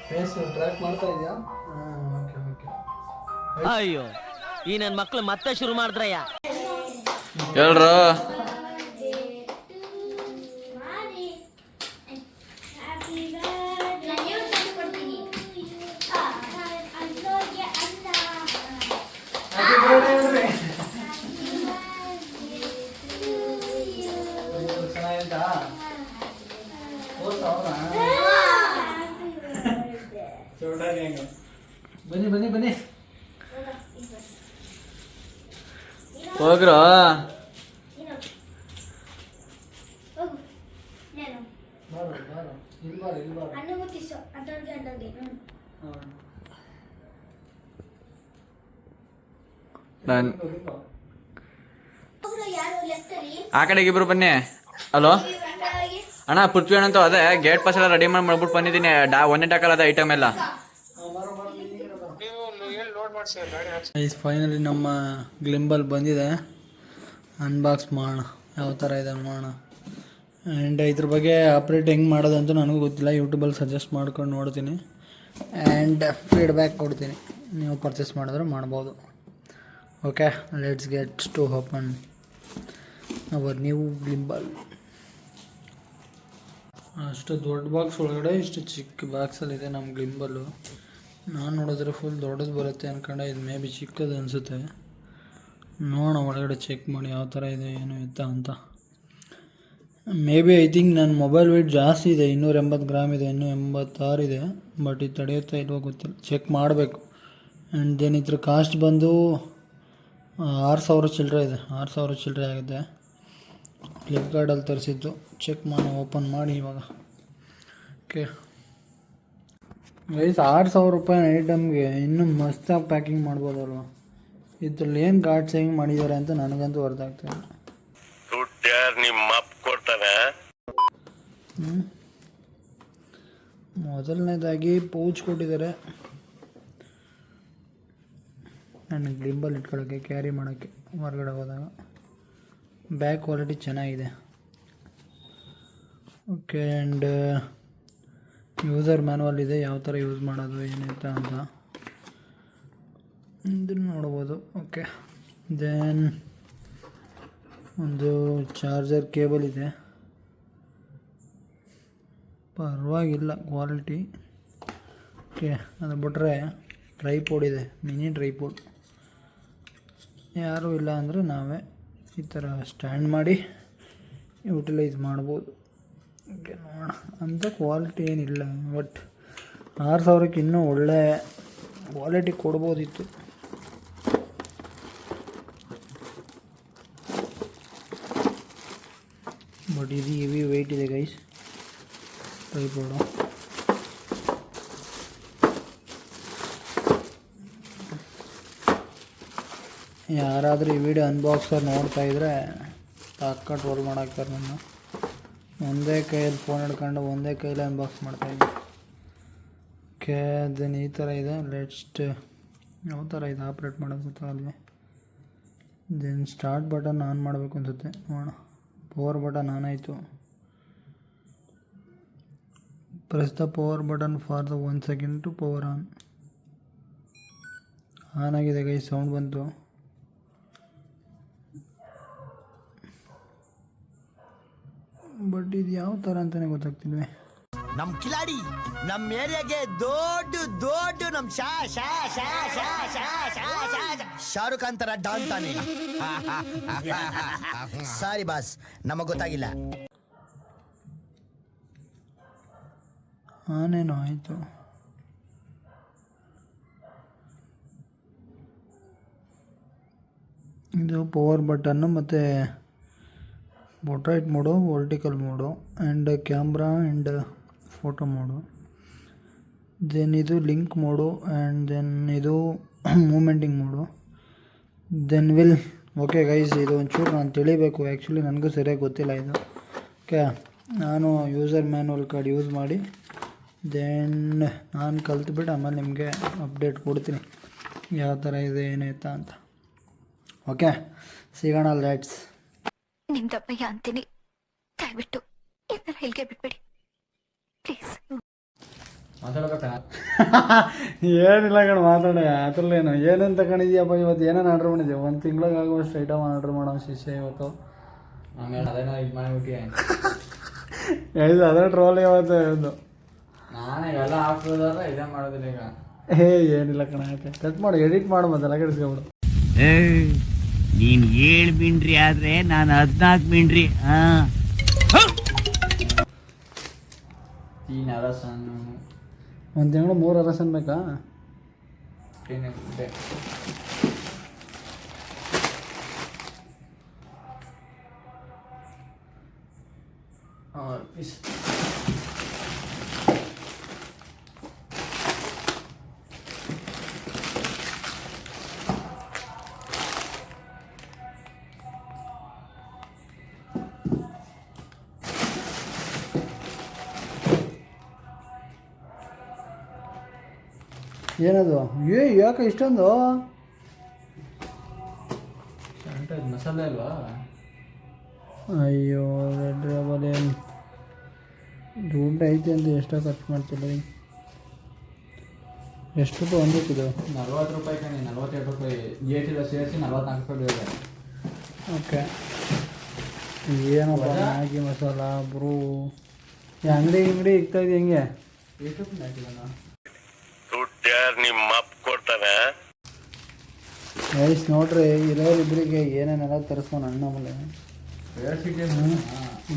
Face track ಮಾಡ್ತಾ ಇದೆಯಾ? Okay okay. ಅಯ್ಯೋ ಈ ನನ್ನ ಮಕ್ಳು ಮತ್ತೆ ಶುರು ಮಾಡಿದ್ರಯ್ಯ. ಹೇಳ್ರು ಬನ್ನಿ ಬನ್ನಿ ಬನ್ನಿ ಹೋಗ್ರ. ನಾನು ಆ ಕಡೆಗೆ ಇಬ್ರು ಬನ್ನಿ. ಹಲೋ ಅಣ್ಣ, ಪೃಥ್ವಿ ಅಣ್ಣ ಅಂತ ಅದೇ ಗೇಟ್ ಪಾಸ್ ಎಲ್ಲ ರೆಡಿ ಮಾಡ್ಬಿಟ್ಟು ಬಂದಿದ್ದೀನಿ. ಒಂದೇ ಟಾಕಲ್ ಅದ ಐಟಮ್ ಎಲ್ಲ. ಫೈನಲಿ ನಮ್ಮ ಗ್ಲಿಂಬಲ್ ಬಂದಿದೆ. ಅನ್ಬಾಕ್ಸ್ ಮಾಡೋಣ, ಯಾವ ಥರ ಇದೆ ಮಾಡೋಣ. ಆ್ಯಂಡ್ ಇದ್ರ ಬಗ್ಗೆ ಆಪ್ರೇಟ್ ಹೆಂಗೆ ಮಾಡೋದು ಅಂತ ನನಗೂ ಗೊತ್ತಿಲ್ಲ. ಯೂಟ್ಯೂಬಲ್ಲಿ ಸಜೆಸ್ಟ್ ಮಾಡ್ಕೊಂಡು ನೋಡ್ತೀನಿ ಆ್ಯಂಡ್ ಫೀಡ್ಬ್ಯಾಕ್ ಕೊಡ್ತೀನಿ. ನೀವು ಪರ್ಚೇಸ್ ಮಾಡಿದ್ರೆ ಮಾಡ್ಬೋದು. Okay, let's get to open our new gimbal. ಅಷ್ಟು ದೊಡ್ಡ ಬಾಕ್ಸ್ ಒಳಗಡೆ ಇಷ್ಟು ಚಿಕ್ಕ ಬಾಕ್ಸಲ್ಲಿದೆ ನಮ್ಮ ಗ್ಲಿಂಬಲ್ಲು. ನಾನು ನೋಡಿದ್ರೆ ಫುಲ್ ದೊಡ್ಡದು ಬರುತ್ತೆ ಅಂದ್ಕೊಂಡೆ. ಇದು ಮೇ ಬಿ ಚಿಕ್ಕದು ಅನಿಸುತ್ತೆ. ನೋಡೋಣ ಒಳಗಡೆ ಚೆಕ್ ಮಾಡಿ ಯಾವ ಥರ ಇದೆ ಏನು ಎತ್ತ ಅಂತ. ಮೇ ಬಿ ಐ ಥಿಂಕ್ ನನ್ನ ಮೊಬೈಲ್ ವೆಯ್ಟ್ ಜಾಸ್ತಿ ಇದೆ, 280 ಗ್ರಾಮ್ ಇದೆ, 286 ಇದೆ. ಬಟ್ ಇದು ತಡೆಯುತ್ತಾ ಇಲ್ವೋ ಗೊತ್ತಿಲ್ಲ, ಚೆಕ್ ಮಾಡಬೇಕು. ಆ್ಯಂಡ್ ದೆನ್ ಇದ್ರ ಕಾಸ್ಟ್ ಬಂದು 6,000 ಚಿಲ್ಲರೆ ಇದೆ. 6,000 ಚಿಲ್ಲರೆ ಆಗಿದೆ. ಫ್ಲಿಪ್ಕಾರ್ಟಲ್ಲಿ ತರಿಸಿದ್ದು. ಚೆಕ್ ಮಾಡಿ ಓಪನ್ ಮಾಡಿ ಇವಾಗ. ಓಕೆ ಗೈಸ್, 6,000 ರೂಪಾಯಿ ಐಟಮ್ಗೆ ಇನ್ನೂ ಮಸ್ತಾಗಿ ಪ್ಯಾಕಿಂಗ್ ಮಾಡ್ಬೋದಲ್ವ? ಇದ್ರಲ್ಲಿ ಏನು ಗಾರ್ಡ್ ಸೇವಿಂಗ್ ಮಾಡಿದ್ದಾರೆ ಅಂತ ನನಗಂತೂ ಅರ್ಥ ಆಗ್ತಾಯಿಲ್ಲ. ಮೊದಲನೇದಾಗಿ ಪೌಚ್ ಕೊಟ್ಟಿದ್ದಾರೆ. ನನ್ನ ಗ್ಲಿಂಬಲ್ ಇಟ್ಕೊಳ್ಳೋಕ್ಕೆ, ಕ್ಯಾರಿ ಮಾಡೋಕ್ಕೆ ಹೊರಗಡೆ ಹೋದಾಗ. ಬ್ಯಾಗ್ ಕ್ವಾಲಿಟಿ ಚೆನ್ನಾಗಿದೆ. ಓಕೆ, ಆ್ಯಂಡ್ ಯೂಸರ್ ಮ್ಯಾನುವಲ್ ಇದೆ, ಯಾವ ಥರ ಯೂಸ್ ಮಾಡೋದು ಏನಂತ ಅಂತ ಇದನ್ನು ನೋಡ್ಬೋದು. ಓಕೆ, ದೆನ್ ಒಂದು ಚಾರ್ಜರ್ ಕೇಬಲ್ ಇದೆ, ಪರವಾಗಿಲ್ಲ ಕ್ವಾಲಿಟಿ. ಓಕೆ, ಅದು ಬಿಟ್ಟರೆ ಟ್ರೈಪೋಡ್ ಇದೆ, ಮಿನಿ ಟ್ರೈಪೋಡ್. ಯಾರೂ ಇಲ್ಲ ಅಂದರೆ ನಾವೇ ಈ ಥರ ಸ್ಟ್ಯಾಂಡ್ ಮಾಡಿ ಯೂಟಿಲೈಸ್ ಮಾಡ್ಬೋದು. ಓಕೆ, ನೋಡೋಣ. ಅಂಥ ಕ್ವಾಲಿಟಿ ಏನಿಲ್ಲ, ಬಟ್ 6,000ಕ್ಕೆ ಇನ್ನೂ ಒಳ್ಳೆ ಕ್ವಾಲಿಟಿ ಕೊಡ್ಬೋದಿತ್ತು. ಬಟ್ ಇದು ಹೆವಿ ವೆಯ್ಟ್ ಇದೆ ಗೈಸ್ ಟ್ರೈಪೋಡು. ಯಾರಾದರೂ ಈ ವಿಡಿಯೋ ಅನ್ಬಾಕ್ಸರ್ ನೋಡ್ತಾಯಿದ್ರೆ ತಾಕಟ್ಟು ರೋಲ್ ಮಾಡಾಕ್ತಾರೆ. ನನ್ನ ಒಂದೇ ಕೈಯಲ್ಲಿ ಫೋನ್ ಹಿಡ್ಕೊಂಡು ಒಂದೇ ಕೈಯಲ್ಲಿ ಅನ್ಬಾಕ್ಸ್ ಮಾಡ್ತಾಯಿದ್ದೆ. ಓಕೆ, ದೆನ್ ಈ ಥರ ಇದೆ. ಲೆಟ್ಸ್ಟ್ ಯಾವ ಥರ ಇದೆ ಆಪ್ರೇಟ್ ಮಾಡೋದು ಗೊತ್ತಾಗಲ್ವೇ. ದೆನ್ ಸ್ಟಾರ್ಟ್ ಬಟನ್ ಆನ್ ಮಾಡಬೇಕು ಅನಿಸುತ್ತೆ. ನೋಡೋಣ. ಪವರ್ ಬಟನ್ ಆನ್ ಆಯಿತು. Press the power button for the 1 second to power on. On ಆಗಿದೆ ಗೈ, ಸೌಂಡ್ ಬಂತು. ಬಟ್ ಇದು ಯಾವ ಥರ ಅಂತಲೇ ಗೊತ್ತಾಗ್ತಿಲ್ವೇ. ನಮ್ ಕಿಲಾಡಿ ನಮ್ ಏರಿಯಾಗೆ ದೊಡ್ಡ ದೊಡ್ಡ ನಮ್ ಶಾರುಖ್ ಖಾನ್ ತರ ಡಾನ್ ತಾನೆ. ಸಾರಿ ಬಾಸ್, ನಮಗ್ ಗೊತ್ತಾಗಿಲ್ಲ. ಆನೇನೋ ಆಯಿತು. ಇದು ಪವರ್ ಬಟನ್ನು ಮತ್ತು portrait mode, vertical mode, and camera and photo mode. Then ಇದು ಲಿಂಕ್ ಮೋಡು, ಆ್ಯಂಡ್ ದೆನ್ ಇದು ಮೂಮೆಂಟಿಂಗ್ mode. Then will. Okay guys, ಇದು ಒಂಚೂರು ನಾನು ತಿಳಿಬೇಕು. ಆ್ಯಕ್ಚುಲಿ ನನಗೂ ಸರಿಯಾಗಿ ಗೊತ್ತಿಲ್ಲ ಇದು. ಓಕೆ, ನಾನು ಯೂಸರ್ ಮ್ಯಾನುವಲ್ ಕಾರ್ಡ್ ಯೂಸ್ ಮಾಡಿ ದೆನ್ ನಾನು ಕಲ್ತ್ಬಿಟ್ಟು ಆಮೇಲೆ ನಿಮಗೆ ಅಪ್ಡೇಟ್ ಕೊಡ್ತೀನಿ ಯಾವ ಥರ ಇದೆ ಏನಾಯ್ತಾ ಅಂತ. ಓಕೆ, ಸಿಗೋಣ. ಲೆಟ್ಸ್. ನಿಮ್ಮ ದಪ್ಪಯ್ಯ ಅಂತೀನಿ, ದಯವಿಟ್ಟು ಇದನ್ನ ಹೇಳಿಗೆ ಬಿಟ್ಬಿಡಿ ಪ್ಲೀಸ್. ಮಾತಾಡ್ಬೇಕಣ್ಣ. ಏನಿಲ್ಲ ಕಣ ಮಾತಾಡ ಅದ್ರಲ್ಲೇನು ಏನೇನು ತಗೊಂಡಿದ್ಯಪ್ಪ ಇವತ್ತು ಏನೇನು ಆರ್ಡ್ರ್ ಮಾಡಿದ್ಯಾ? ಒಂದು ತಿಂಗ್ಳಿಗೆ ಆಗುವಷ್ಟು ಐಟಮ್ ಆರ್ಡ್ರ್ ಮಾಡೋ ಶಿಷ್ಯ ಇವತ್ತು. ಆಮೇಲೆ ಅದೇನೋ ಇದು ಮಾಡಿಬಿಟ್ಟು ಇದು ಅದೇ ಟ್ರೋಲ್ ಇವತ್ತು ಇದು. ನಾನು ಇವೆಲ್ಲ ಹಾಕ್ಬೋದಾದ್ರೆ ಇದೇ ಮಾಡೋದಿಲ್ಲ ಈಗ. ಏನಿಲ್ಲ ಕಣ ಯಾಕೆ ಕಟ್ ಮಾಡಿ ಎಡಿಟ್ ಮಾಡು ಮತ್ತೆ ಕೆಡಿಸ್ಕೊಬಿಡು. ನೀನ್ 7 ಮಿಂಡ್ರಿ ಆದ್ರೆ ನಾನು 14 ಮಿಂಡ್ರಿ. तीन अरसन ಒಂದು ತಿಂಗಳು 3 ಅರಸನ್ ಬೇಕಾ? और इस ಏನದು? ಯಾಕೆ ಇಷ್ಟೊಂದು ಮಸಾಲೆ ಅಲ್ವಾ? ಅಯ್ಯೋ ರೆಡ್ ರೇಬಲ್ ಏನು ದುಡ್ಡು ಐತೆ ಅಂತ ಎಷ್ಟೋ ಖರ್ಚು ಮಾಡ್ತಿಲ್ಲ. ಎಷ್ಟು ರೂಪಾಯಿ ಒಂದಕ್ಕಿದು? 40 ರೂಪಾಯಿ ಕಣಿ, 42 ರೂಪಾಯಿ ಜಿ ಎಸ್ ಟಿ ಸೇರಿಸಿ 44 ರೂಪಾಯಿ ಬೀಳಿದೆ. ಓಕೆ ಏನಪ್ಪ ಮ್ಯಾಗಿ ಮಸಾಲ ಬ್ರೂ ಈ ಅಂಗಡಿ ಇಕ್ತಾ ಇದೆ ಹೆಂಗೆ? ಎಷ್ಟು ರೂಪಾಯಿ ಹಾಕಿಲ್ಲ ನಿಮ್ಮ ಅಪ್ಪ ಕೊಡ್ತಾನೆ. ರೈಸ್ ನೋಡ್ರಿ ಇರೋರಿಬ್ಬರಿಗೆ ಏನೇನೆಲ್ಲ ತರಿಸ್ತಾನ ಅಣ್ಣ. ಆಮೇಲೆ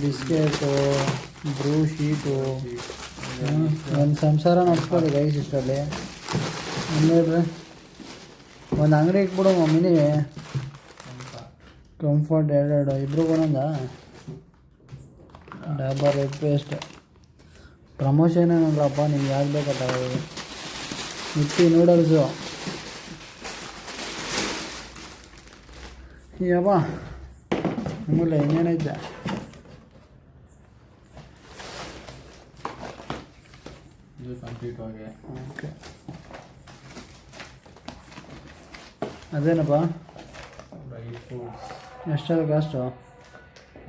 ಬಿಸ್ಕೆಟು ಬ್ರೂ ಶೀಟು ಒಂದು ಸಂಸಾರ ನಡೆಸ್ಬೋದು ರೈಸ್ ಇಷ್ಟರಲ್ಲಿ. ನೋಡ್ರಿ ಒಂದು ಅಂಗಡಿ ಇಕ್ಬಿಡು ಮಿನಿ ಕಂಫರ್ಟ್ 2 ಇಬ್ರಿಗೂ ಒಂದೊಂದ ಡಾಬರ್ ರೆಡ್ ಪೇಸ್ಟ್ ಪ್ರಮೋಷನ್ ಏನಲ್ಲಪ್ಪ ನಿಮ್ಗೆ ಯಾವ್ದು ಬೇಕತ್ತ ಮಿಕ್ಕಿ ನೂಡಲ್ಸು ಯಪ್ಪ ಆಮೇಲೆ ಇನ್ನೇನೈತೆ ಇದು ಕಂಪ್ಲೀಟ್ ಆಗಿ. ಓಕೆ ಅದೇನಪ್ಪ ರೈಸು ಎಷ್ಟದ ಕಾಸ್ಟು?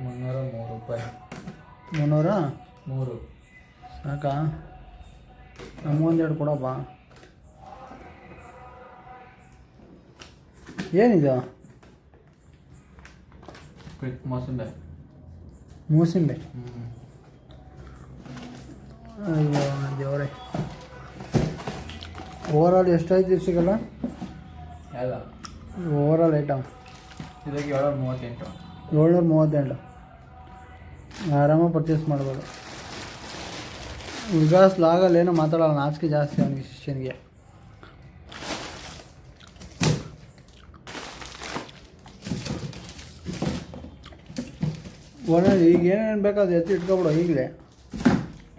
303 ರೂಪಾಯಿ. 300? 3 ಸಾಕಾ? ನಮಗೊಂದೆರಡು ಕೊಡಪ್ಪ. ಏನಿದು? ಮೋಸಂಬೆ. ಮೂಸಂಬೆ. ಅಯ್ಯೋ ದೇವರೇ. ಓವರಾಲ್ ಎಷ್ಟಾಯ್ತು ಸಿಗಲ್ಲ? ಯಾವ್ದು ಓವರಾಲ್ ಐಟಮ್ ಇದಕ್ಕೆ 738. 738 ಆರಾಮಾಗಿ ಪರ್ಚೇಸ್ ಮಾಡ್ಬೋದು. ವಿಕಾಸ್ ಲಾಗಲ್ಲಿ ಏನೋ ಮಾತಾಡೋಲ್ಲ, ನಾಚಿಕೆ ಜಾಸ್ತಿ ಅವನಿಗೆ ಶಿಷ್ಯನಿಗೆ. ಒಳ್ಳೆ ಈಗ ಏನೇನು ಬೇಕಾದ್ರೆ ಎತ್ತಿ ಇಟ್ಕೊಬಿಡು ಈಗಲೇ.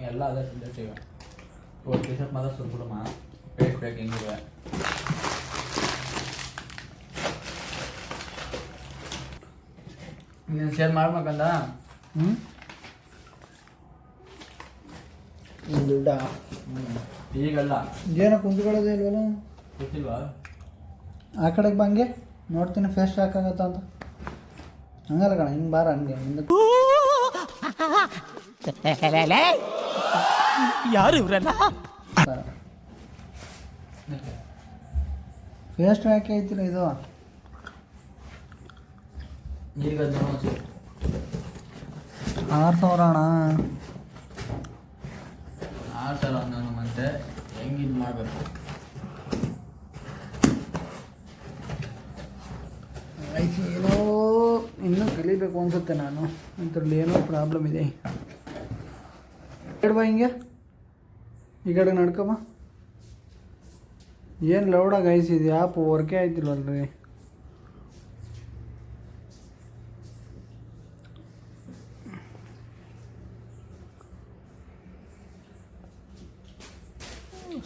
ಎಲ್ಲ ಅದೇ ಈಗ ಒಂದು ಟಿ ಶರ್ಟ್ ಮಾತ್ರ ಸುರ್ಬಿಡಮ್ಮ, ಪೇಸ್ಟ್ ಬೇಕು ಹೆಂಗಿವೆ. ನೀನು ಶೇರ್ ಮಾಡ್ಬೇಕಂದ ದುಡ್ಡ ಈಗಲ್ಲ ಏನೋ ಕುಂತ್ಕೊಳ್ಳೋದೇ ಇಲ್ವಲ್ಲ? ಗೊತ್ತಿಲ್ವಾ? ಆ ಕಡೆಗೆ ಬಂಗೆ ನೋಡ್ತೀನಿ ಫೇಸ್ಟ್ ಹಾಕಾಗತ್ತ ಅಂತ. ಹಂಗಲ್ಲ ಕಣ, ಹಿಂಗೆ ಬಾರ ಹಂಗೆ ಮುಂದಕ್ಕೆ. ಯಾರು ಇವ್ರಲ್ಲ? ಫೇಸ್ಟ್ ಹಾಕಿ ಐತಿಲ್ಲ ಇದು. ಈಗ 6000 ಅಣ್ಣ. 6000 ನಾನು ಮತ್ತೆ ಹೆಂಗೆ ಇದು ಮಾಡಬೇಕು? ಆಯ್ತು, ಏನೋ ಇನ್ನೂ ಕಲಿಬೇಕು ಅನ್ಸುತ್ತೆ ನಾನು. ಅಂಥದ್ರಲ್ಲಿ ಏನೋ ಪ್ರಾಬ್ಲಮ್ ಇದೆ. ಬಾ ಹಿಂಗೆ ಈ ಕಡೆ ನಡ್ಕೊಬ. ಏನು ಲೌಡಾಗಿ ಐಸಿದೆ ಆ್ಯಪ್ ವರ್ಕೇ ಆಯ್ತಿಲ್ವಲ್ರಿ.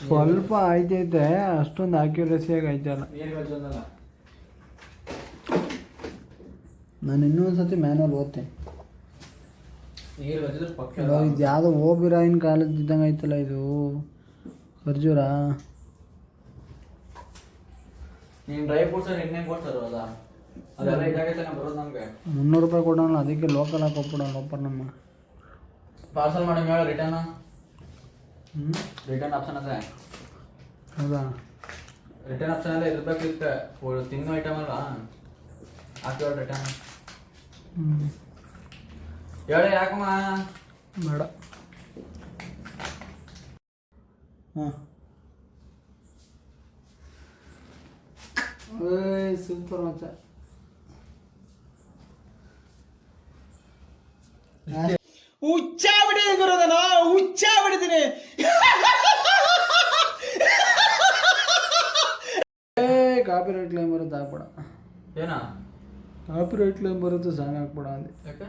ಸ್ವಲ್ಪ ಆಯ್ತೈತೆ, ಅಷ್ಟೊಂದು ಆಕ್ಯುರಸಿಯಾಗಿ ಐತಲ್ಲ. ನಾನು ಇನ್ನೊಂದು ಸತಿ ಮ್ಯಾನುವಲ್ ಓದ್ತೇನೆ. ಇದು ಯಾವುದೋ ಓಬಿರಾಯಿನ ಕಾಲೇಜ್ ಇದ್ದಂಗೆ ಐತಲ್ಲ ಇದು ಖರ್ಜೂರ. ನೀನು ಡ್ರೈ ಫ್ರೂಟ್ಸ್ ಎಣ್ಣೆ ಕೊಡ್ತಾರೋ ಅದೆಲ್ಲ ಇದಾಗೈತೆ ಬರೋದು ನಮಗೆ. 300 ರೂಪಾಯಿ ಕೊಡೋಣ, ಅದಕ್ಕೆ ಲೋಕಲ್ ಹಾಕಿ ಕೊಟ್ಬಿಡೋಣ ಒಪ್ಪರ್ ನಮ್ಮ. ಪಾರ್ಸಲ್ ಮಾಡಿ ಮೇಳ ರಿಟರ್ನ್ ಹ್ಞೂ ರಿಟರ್ನ್ ಆಪ್ಷನ್ ಅದ. ಹೌದಾ? ರಿಟರ್ನ್ ಆಪ್ಷನ್ ಎಲ್ಲ ಇರ್ಬೇಕಿತ್ತು. ತಿನ್ನೋ ಐಟಮ್ ಅಲ್ಲ, ಹಾಕಿ ರಿಟರ್ನ್. ಹ್ಞೂ ಹೇಳಿ ಯಾಕಮ್ಮ? ಬೇಡ. ಹಾಂ ಸೂಪರ್ ಮಚ್ಚ. ಹುಚ್ಚ ಬಿಡಿದೀನಿ ಗುರುದನ, ಹುಚ್ಚ ಬಿಡಿದೀನಿ. ಕಾಪಿ ರೈಟ್ ಕ್ಲೈಮ್ ಬರುತ್ತೆ, ಹಾಕ್ಬೇಡ. ಏನ ಕಾಪಿ ರೈಟ್ ಕ್ಲೈಮ್ ಬರುತ್ತೆ, ಸಾಂಗ್ ಹಾಕ್ಬೇಡ ಅಂದೆ. ಯಾಕೆ?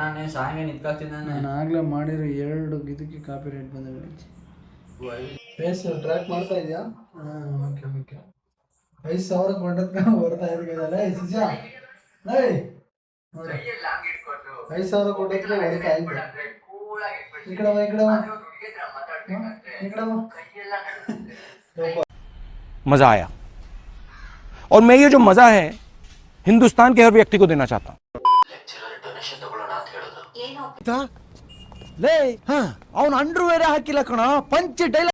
ನಾನೇ ಸಾಂಗೆ ನಿಂತ್ಕೊಳ್ತೀನಿ. ನಾನು ಆಗಲೇ ಮಾಡಿರೋ 2 ಇದಕ್ಕೆ ಕಾಪಿ ರೈಟ್ ಬಂದಿದೆ. ಫೇಸ್ ಟ್ರ್ಯಾಕ್ ಮಾಡ್ತಾ ಇದೆಯಾ? ಹಾಂ, ಓಕೆ ಓಕೆ. 5,000 ಕೊಟ್ಟದ್ಕ ಬರ್ತಾ ಇದೆಯಲ್ಲ ಶಿಷ್ಯ. ಏಯ್ ನೋಡಿ, 5,000 ಕೊಟ್ಟದ್ಕೆ ಬರ್ತಾ ಇದೆ. ಈ ಕಡೆ ಬಾ, ಈ ಕಡೆ ಬಾ, ಈ ಕಡೆ ಬಾ. मजा आया और मैं ये जो मजा है हिंदुस्तान के हर व्यक्ति को देना चाहता हूँ. ಲೇ, ಅವನು ಅಂಡರ್ವೇರ್ ಹಾಕಿಲ್ಲ ಕಣ, ಪಂಚ್ ಡೈಲಾಗ್